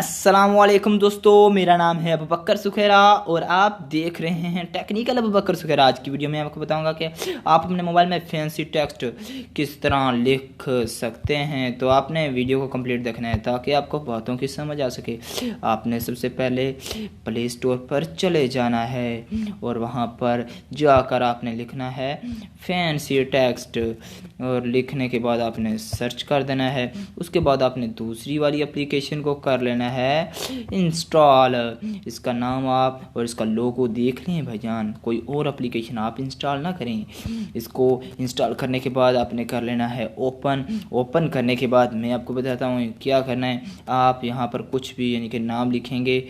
अस्सलामुअलैकुम दोस्तों, मेरा नाम है अबूबकर सुखेरा और आप देख रहे हैं टेक्निकल अबूबकर सुखेरा। आज की वीडियो में आपको बताऊंगा कि आप अपने मोबाइल में फैंसी टेक्स्ट किस तरह लिख सकते हैं। तो आपने वीडियो को कंप्लीट देखना है ताकि आपको बातों की समझ आ सके। आपने सबसे पहले प्ले स्टोर पर चले जाना है और वहाँ पर जाकर आपने लिखना है फैंसी टेक्स्ट और लिखने के बाद आपने सर्च कर देना है। उसके बाद आपने दूसरी वाली एप्लीकेशन को कर लेना है इंस्टॉल। इसका नाम आप और इसका लोगो देख लें भाईजान, कोई और एप्लीकेशन आप इंस्टॉल ना करें। इसको इंस्टॉल करने के बाद आपने कर लेना है ओपन करने के बाद मैं आपको बताता हूँ क्या करना है। आप यहाँ पर कुछ भी यानी कि नाम लिखेंगे,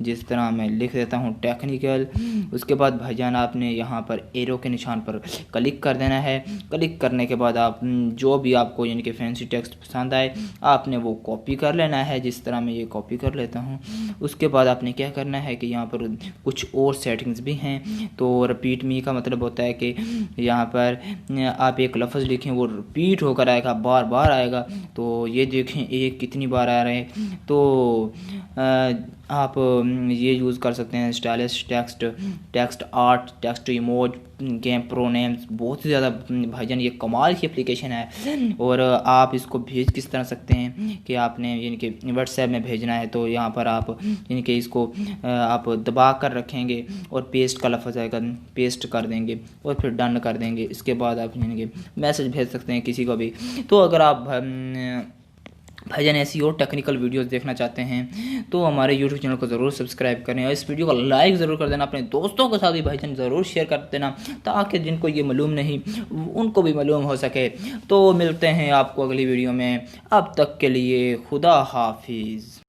जिस तरह मैं लिख देता हूँ टेक्निकल। उसके बाद भाईजान आपने यहाँ पर एरो के निशान पर क्लिक कर देना है। क्लिक करने के बाद आप जो भी आपको यानी कि फैंसी टेक्स्ट पसंद आए आपने वो कॉपी कर लेना है, जिस तरह मैं ये कॉपी कर लेता हूँ। उसके बाद आपने क्या करना है कि यहाँ पर कुछ और सेटिंग्स भी हैं। तो रिपीट मी का मतलब होता है कि यहाँ पर आप एक लफ्ज़ लिखें वो रिपीट होकर आएगा, बार बार आएगा। तो ये देखें एक कितनी बार आ रहे हैं। तो आप ये यूज़ कर सकते हैं stylish text art, text emoji, game pro names. बहुत ही ज़्यादा भाईजान ये कमाल की एप्लीकेशन है। और आप इसको भेज किस तरह सकते हैं कि आपने यानी कि व्हाट्सएप में भेजना है। तो यहाँ पर आप यानी कि इसको आप दबा कर रखेंगे और पेस्ट का लफ्ज़ आएगा, पेस्ट कर देंगे और फिर डन कर देंगे। इसके बाद आप यानी कि मैसेज भेज सकते हैं किसी को भी। तो अगर आप भाईजान ऐसी और टेक्निकल वीडियोस देखना चाहते हैं तो हमारे यूट्यूब चैनल को ज़रूर सब्सक्राइब करें और इस वीडियो को लाइक ज़रूर कर देना। अपने दोस्तों के साथ भी भाईजान ज़रूर शेयर कर देना ताकि जिनको ये मालूम नहीं उनको भी मालूम हो सके। तो मिलते हैं आपको अगली वीडियो में, अब तक के लिए खुदा हाफिज़।